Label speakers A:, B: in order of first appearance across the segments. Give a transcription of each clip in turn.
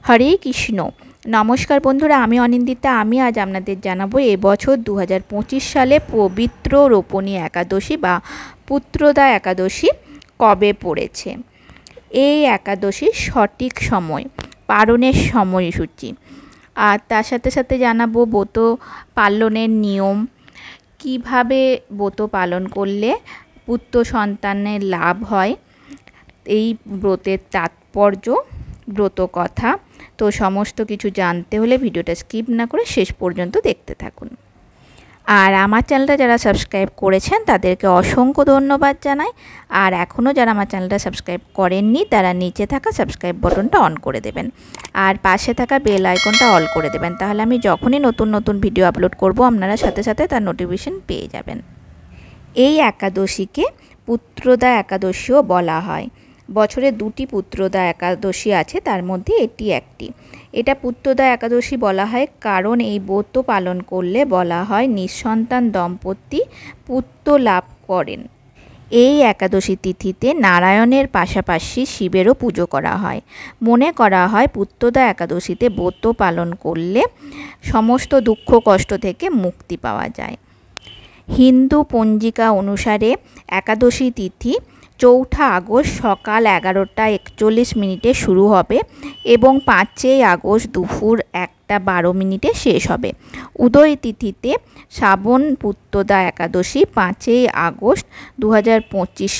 A: হরে কৃষ্ণ। নমস্কার বন্ধুরা, আমি অনিন্দিতা। আমি আজ আপনাদের জানাবো এবছর 2025 সালে পবিত্র রোপণী একাদশী বা পুত্রদা একাদশী কবে পড়েছে, এই একাদশীর সঠিক সময়, পালনের সময়সূচি, আর তার সাথে সাথে জানাবো ব্রত পালনের নিয়ম, কিভাবে ব্রত পালন করলে পুত্র সন্তানের লাভ হয়, এই ব্রতের তাৎপর্য, ব্রত কথা। তো সমস্ত কিছু জানতে হলে ভিডিওটা স্কিপ না করে শেষ পর্যন্ত দেখতে থাকুন। আর আমার চ্যানেলটা যারা সাবস্ক্রাইব করেছেন তাদেরকে অসংখ্য ধন্যবাদ জানাই। আর এখনও যারা আমার চ্যানেলটা সাবস্ক্রাইব করেননি তারা নিচে থাকা সাবস্ক্রাইব বাটনটা অন করে দেবেন আর পাশে থাকা বেল আইকনটা অল করে দেবেন। তাহলে আমি যখনই নতুন নতুন ভিডিও আপলোড করব আপনারা সাথে সাথে তার নোটিফিকেশন পেয়ে যাবেন। এই একাদশীকে পুত্রদা একাদশীও বলা হয়। বছরে দুটি পুত্রদা একাদশী আছে, তার মধ্যে এটি একটি। এটা পুত্রদা একাদশী বলা হয় কারণ এই ব্রত পালন করলে বলা হয় নিঃসন্তান দম্পতি পুত্র লাভ করেন। এই একাদশী তিথিতে নারায়ণের পাশাপাশি শিবেরও পুজো করা হয়। মনে করা হয় পুত্রদা একাদশীতে ব্রত পালন করলে সমস্ত দুঃখ কষ্ট থেকে মুক্তি পাওয়া যায়। হিন্দু পঞ্জিকা অনুসারে একাদশী তিথি 4 আগস্ট সকাল 11:41 শুরু হবে এবং 5 আগস্ট দুপুর 1:12 শেষ হবে। উদয় তিথিতে শ্রাবণ পুত্রদা একাদশী 5 আগস্ট 2025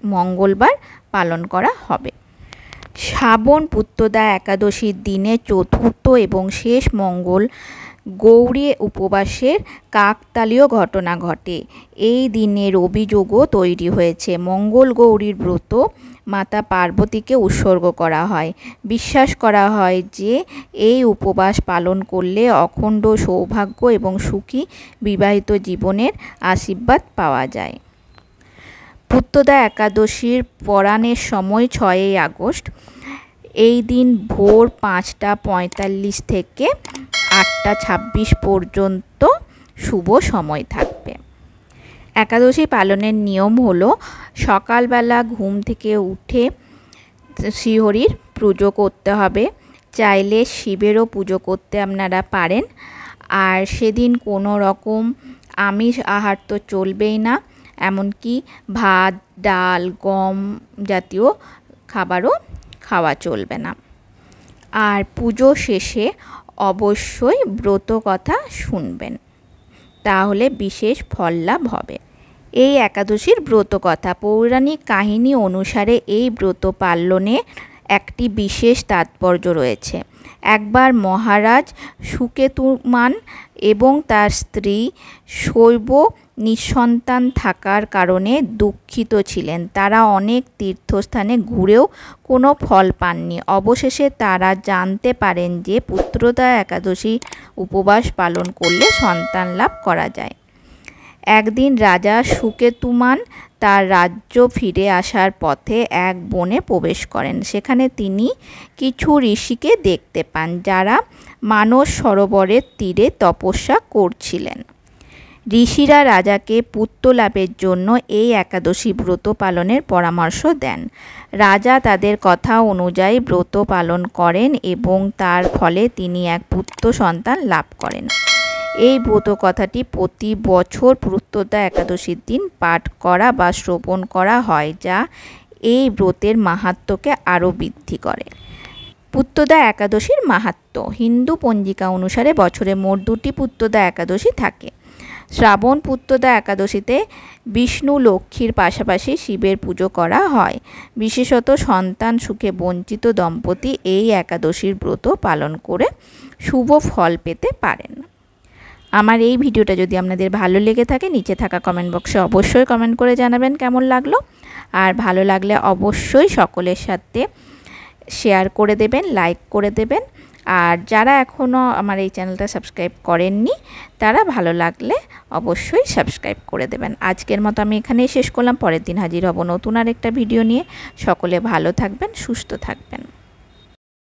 A: মঙ্গলবার পালন করা হবে। শ্রাবণ পুত্রদা একাদশীর দিনে চতুর্থ এবং শেষ মঙ্গল গৌরী উপবাসের কাকতালীয় ঘটনা ঘটে। এই দিনে রবিযোগও তৈরি হয়েছে। মঙ্গল গৌরীর ব্রত মাতা পার্বতীকে উৎসর্গ করা হয়। বিশ্বাস করা হয় যে এই উপবাস পালন করলে অখণ্ড সৌভাগ্য এবং সুখী বিবাহিত জীবনের আশীর্বাদ পাওয়া যায়। পুত্রদা একাদশীর পরাণের সময় 6 আগস্ট। এই দিন ভোর 5:45 থেকে 8:26 পর্যন্ত শুভ সময় থাকবে। একাদশী পালনের নিয়ম হলো সকালবেলা ঘুম থেকে উঠে শ্রীহরির পুজো করতে হবে। চাইলে শিবেরও পুজো করতে আপনারা পারেন। আর সেদিন কোনো রকম আমিষ আহার তো চলবেই না, এমনকি ভাত, ডাল, গম জাতীয় খাবারও খাওয়া চলবে না। আর পুজো শেষে অবশ্যই ব্রত কথা শুনবেন, তাহলে বিশেষ ফল লাভ হবে। এই একাদশীর ব্রত কথা, পৌরাণিক কাহিনী অনুসারে এই ব্রত পালনে একটি বিশেষ তাৎপর্য রয়েছে। একবার মহারাজ সুকেতুমান এবং তার স্ত্রী শৈব নিঃসন্তান থাকার কারণে দুঃখিত ছিলেন। তারা অনেক তীর্থস্থানে ঘুরেও কোনো ফল পাননি। অবশেষে তারা জানতে পারেন যে পুত্রদা একাদশী উপবাস পালন করলে সন্তান লাভ করা যায়। একদিন রাজা সুকেতুমান তার রাজ্য ফিরে আসার পথে এক বনে প্রবেশ করেন। সেখানে তিনি কিছু ঋষিকে দেখতে পান যারা মানস সরোবরের তীরে তপস্যা করছিলেন। ঋষিরা রাজাকে পুত্র লাভের জন্য এই একাদশী ব্রত পালনের পরামর্শ দেন। রাজা তাদের কথা অনুযায়ী ব্রত পালন করেন এবং তার ফলে তিনি এক পুত্র সন্তান লাভ করেন। এই ব্রত কথাটি প্রতি বছর পুত্রদা একাদশীর দিন পাঠ করা বা শ্রবণ করা হয়, যা এই ব্রতের মাহাত্ম্যকে আরও বৃদ্ধি করে। পুত্রদা একাদশীর মাহাত্ম্য। হিন্দু পঞ্জিকা অনুসারে বছরে মোট 2টি পুত্রদা একাদশী থাকে। শ্রাবণ পুত্রদা একাদশীতে বিষ্ণু লক্ষ্মীর পাশাপাশি শিবের পুজো করা হয়। বিশেষত সন্তান সুখে বঞ্চিত দম্পতি এই একাদশীর ব্রত পালন করে শুভ ফল পেতে পারেন। আমার এই ভিডিওটা যদি আপনাদের ভালো লেগে থাকে নিচে থাকা কমেন্ট বক্সে অবশ্যই কমেন্ট করে জানাবেন কেমন লাগলো। আর ভালো লাগলে অবশ্যই সকলের সাথে শেয়ার করে দেবেন, লাইক করে দেবেন। আর যারা এখনও আমার এই চ্যানেলটা সাবস্ক্রাইব করেননি তারা ভালো লাগলে অবশ্যই সাবস্ক্রাইব করে দেবেন। আজকের মতো আমি এখানেই শেষ করলাম। পরের দিন হাজির হব নতুন আরেকটা ভিডিও নিয়ে। সকলে ভালো থাকবেন, সুস্থ থাকবেন।